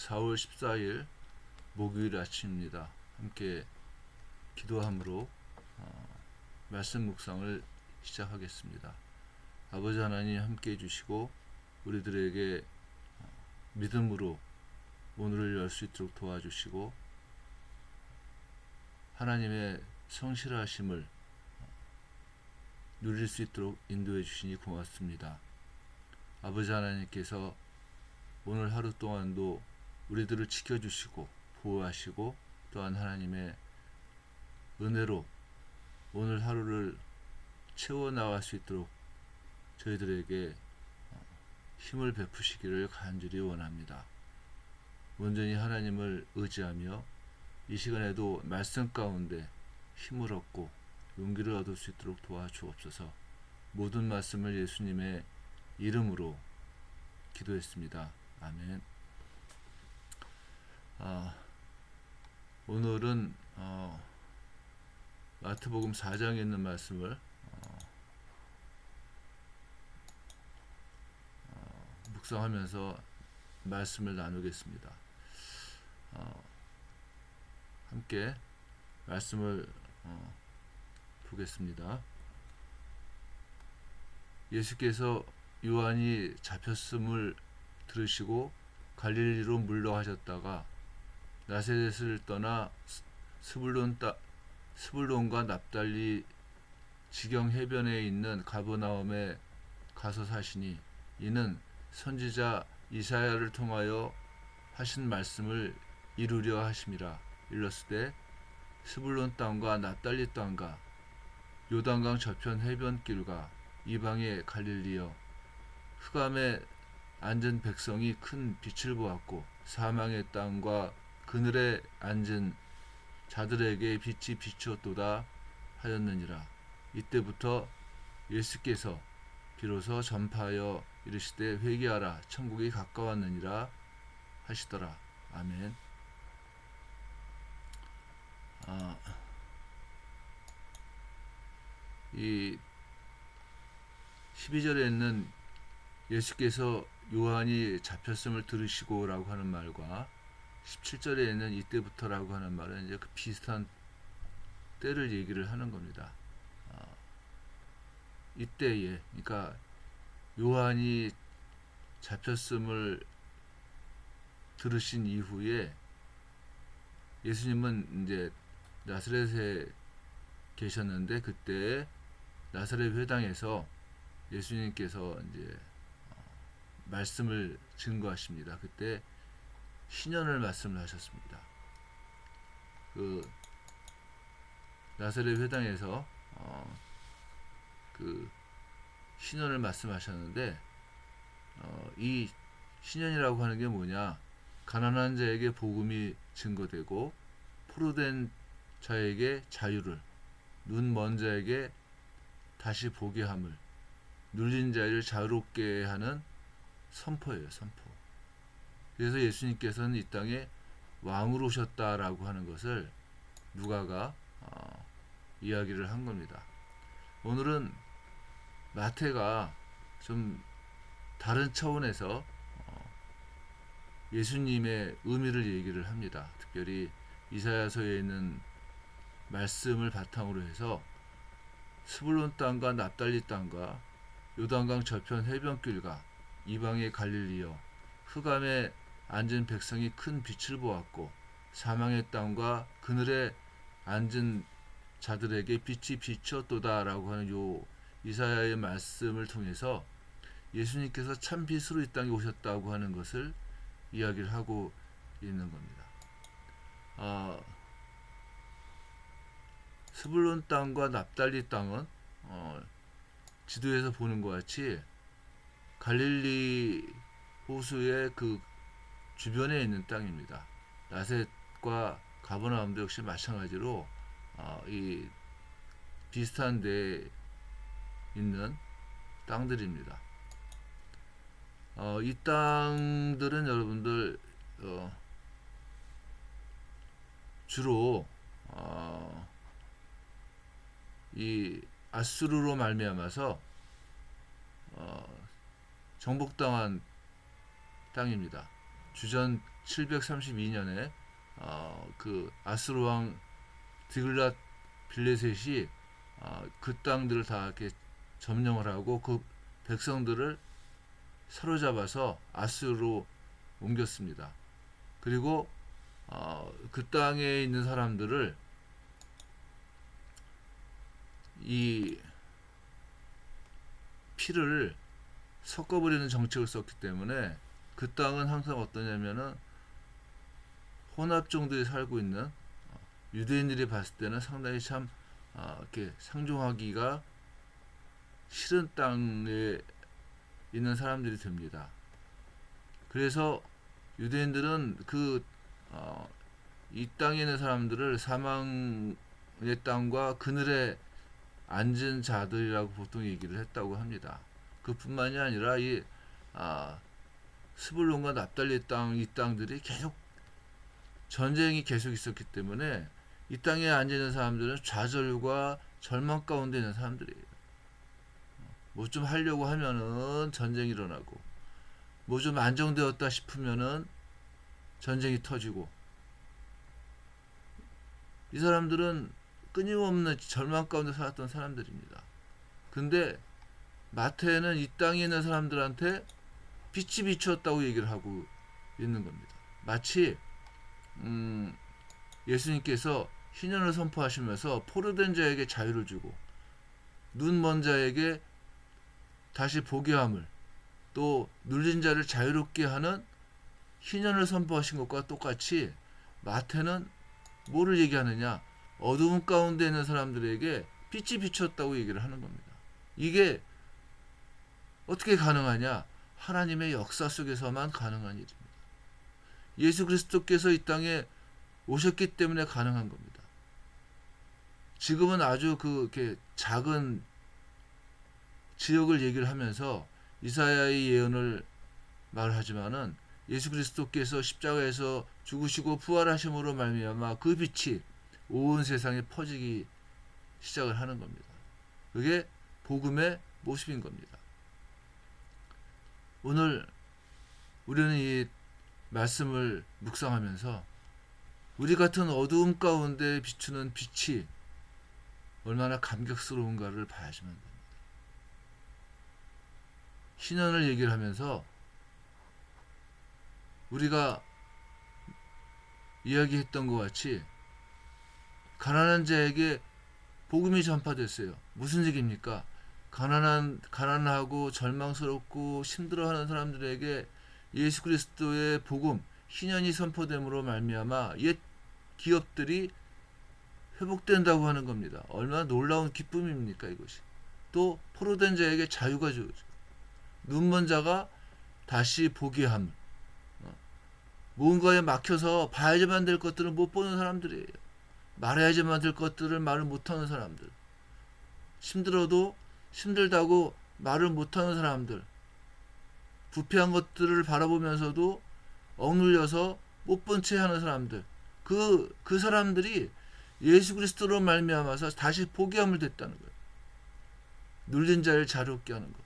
4월 14일 목요일 아침입니다. 함께 기도함으로 말씀 묵상을 시작하겠습니다. 아버지 하나님 함께 해주시고 우리들에게 믿음으로 오늘을 열 수 있도록 도와주시고 하나님의 성실하심을 누릴 수 있도록 인도해 주시니 고맙습니다. 아버지 하나님께서 오늘 하루 동안도 우리들을 지켜주시고 보호하시고 또한 하나님의 은혜로 오늘 하루를 채워나갈 수 있도록 저희들에게 힘을 베푸시기를 간절히 원합니다. 온전히 하나님을 의지하며 이 시간에도 말씀 가운데 힘을 얻고 용기를 얻을 수 있도록 도와주옵소서. 모든 말씀을 예수님의 이름으로 기도했습니다. 아멘. 오늘은 마태복음 4장에 있는 말씀을 묵상하면서 말씀을 나누겠습니다. 함께 말씀을 보겠습니다. 예수께서 요한이 잡혔음을 들으시고 갈릴리로 물러가셨다가 나사렛을 떠나 스불론과 납달리 지경 해변에 있는 가버나움에 가서 사시니 이는 선지자 이사야를 통하여 하신 말씀을 이루려 하심이라. 일렀으되 스불론 땅과 납달리 땅과 요단강 저편 해변길과 이방의 갈릴리여, 흑암에 앉은 백성이 큰 빛을 보았고 사망의 땅과 그늘에 앉은 자들에게 빛이 비추었도다 하였느니라. 이때부터 예수께서 비로소 전파하여 이르시되 회개하라, 천국이 가까웠느니라 하시더라. 아멘. 이 12절에 있는 예수께서 요한이 잡혔음을 들으시고 라고 하는 말과 17절에 있는 이때부터라고 하는 말은 이제 그 비슷한 때를 얘기를 하는 겁니다. 이때에, 그러니까 요한이 잡혔음을 들으신 이후에 예수님은 이제 나사렛에 계셨는데 그때 나사렛 회당에서 예수님께서 이제 말씀을 증거하십니다. 그때 신년을 말씀을 하셨습니다. 그 나사렛 회당에서 그 신년을 말씀하셨는데 이 신년이라고 하는 게 뭐냐? 가난한 자에게 복음이 증거되고 포로된 자에게 자유를, 눈 먼 자에게 다시 보게 함을, 눌린 자를 자유롭게 하는 선포예요. 선포. 그래서 예수님께서는 이 땅에 왕으로 오셨다라고 하는 것을 누가가 이야기를 한 겁니다. 오늘은 마태가 좀 다른 차원에서 예수님의 의미를 얘기를 합니다. 특별히 이사야서에 있는 말씀을 바탕으로 해서 스불론 땅과 납달리 땅과 요단강 저편 해변길과 이방의 갈릴리여, 흑암에 앉은 백성이 큰 빛을 보았고 사망의 땅과 그늘에 앉은 자들에게 빛이 비추었도다 라고 하는 요 이사야의 말씀을 통해서 예수님께서 참 빛으로 이 땅에 오셨다고 하는 것을 이야기를 하고 있는 겁니다. 스불론 땅과 납달리 땅은 지도에서 보는 것 같이 갈릴리 호수의 그 주변에 있는 땅입니다. 나셋과 가버나움도 역시 마찬가지로 이 비슷한 데에 있는 땅들입니다. 이 땅들은 여러분들 주로 이 아수르로 말미암아서 정복당한 땅입니다. 주전 732년에 그 아수르 왕 디글랏 빌레셋이 그 땅들을 다 이렇게 점령을 하고 그 백성들을 사로잡아서 아수르로 옮겼습니다. 그리고 그 땅에 있는 사람들을 이 피를 섞어버리는 정책을 썼기 때문에 그 땅은 항상 어떠냐면은 혼합종들이 살고 있는 유대인들이 봤을 때는 상당히 참 이렇게 상종하기가 싫은 땅에 있는 사람들이 됩니다. 그래서 유대인들은 이 땅에 있는 사람들을 사망의 땅과 그늘에 앉은 자들이라고 보통 얘기를 했다고 합니다. 그뿐만이 아니라 이 스불론과 납달리 땅, 이 땅들이 계속 전쟁이 계속 있었기 때문에 이 땅에 앉아 있는 사람들은 좌절과 절망 가운데 있는 사람들이에요. 뭐 좀 하려고 하면은 전쟁이 일어나고, 뭐 좀 안정되었다 싶으면은 전쟁이 터지고, 이 사람들은 끊임없는 절망 가운데 살았던 사람들입니다. 근데 마태는 이 땅에 있는 사람들한테 빛이 비추었다고 얘기를 하고 있는 겁니다. 마치 예수님께서 희년을 선포하시면서 포로된 자에게 자유를 주고 눈 먼 자에게 다시 보게 함을, 또 눌린 자를 자유롭게 하는 희년을 선포하신 것과 똑같이 마태는 뭐를 얘기하느냐, 어두운 가운데 있는 사람들에게 빛이 비추었다고 얘기를 하는 겁니다. 이게 어떻게 가능하냐? 하나님의 역사 속에서만 가능한 일입니다. 예수 그리스도께서 이 땅에 오셨기 때문에 가능한 겁니다. 지금은 아주 이렇게 작은 지역을 얘기를 하면서 이사야의 예언을 말하지만은 예수 그리스도께서 십자가에서 죽으시고 부활하심으로 말미암아 그 빛이 온 세상에 퍼지기 시작을 하는 겁니다. 그게 복음의 모습인 겁니다. 오늘 우리는 이 말씀을 묵상하면서 우리 같은 어두움 가운데 비추는 빛이 얼마나 감격스러운가를 봐야지만 됩니다. 신년을 얘기를 하면서 우리가 이야기했던 것 같이 가난한 자에게 복음이 전파됐어요. 무슨 얘기입니까? 가난하고 절망스럽고 힘들어하는 사람들에게 예수 그리스도의 복음, 희년이 선포됨으로 말미암아 옛 기업들이 회복된다고 하는 겁니다. 얼마나 놀라운 기쁨입니까 이것이. 또 포로된 자에게 자유가 주어져. 눈먼 자가 다시 보게 함. 무언가에 막혀서 봐야지만 될 것들을 못 보는 사람들이에요. 말해야지만 될 것들을 말을 못하는 사람들. 힘들어도 힘들다고 말을 못하는 사람들. 부패한 것들을 바라보면서도 억눌려서 못 본 채 하는 사람들. 그 사람들이 예수 그리스도로 말미암아서 다시 보게 함을 됐다는 거예요. 눌린 자를 자유롭게 하는 것.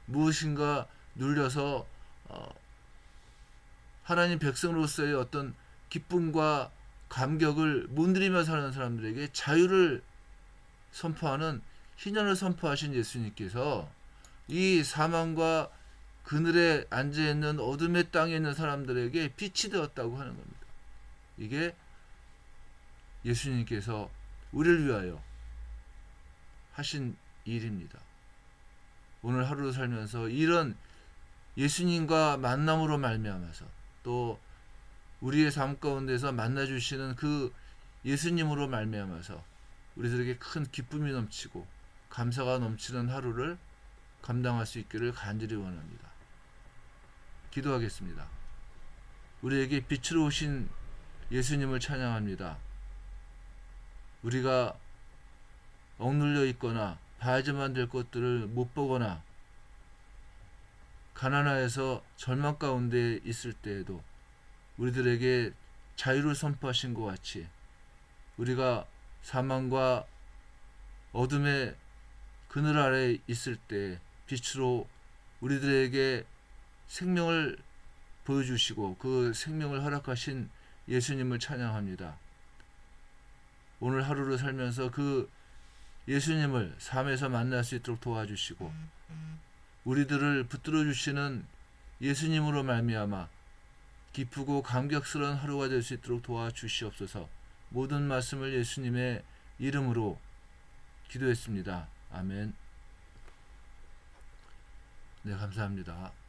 무엇인가 눌려서 하나님 백성으로서의 어떤 기쁨과 감격을 못 누리며 사는 사람들에게 자유를 선포하는 희년을 선포하신 예수님께서 이 사망과 그늘에 앉아있는 어둠의 땅에 있는 사람들에게 빛이 되었다고 하는 겁니다. 이게 예수님께서 우리를 위하여 하신 일입니다. 오늘 하루 살면서 이런 예수님과 만남으로 말미암아서 또 우리의 삶 가운데서 만나주시는 그 예수님으로 말미암아서 우리들에게 큰 기쁨이 넘치고 감사가 넘치는 하루를 감당할 수 있기를 간절히 원합니다. 기도하겠습니다. 우리에게 빛으로 오신 예수님을 찬양합니다. 우리가 억눌려 있거나 봐야지만 될 것들을 못 보거나 가난하여서 절망 가운데 있을 때에도 우리들에게 자유를 선포하신 것 같이 우리가 사망과 어둠의 그늘 아래 있을 때 빛으로 우리들에게 생명을 보여주시고 그 생명을 허락하신 예수님을 찬양합니다. 오늘 하루를 살면서 그 예수님을 삶에서 만날 수 있도록 도와주시고 우리들을 붙들어 주시는 예수님으로 말미암아 기쁘고 감격스러운 하루가 될 수 있도록 도와주시옵소서. 모든 말씀을 예수님의 이름으로 기도했습니다. 아멘. 네, 감사합니다.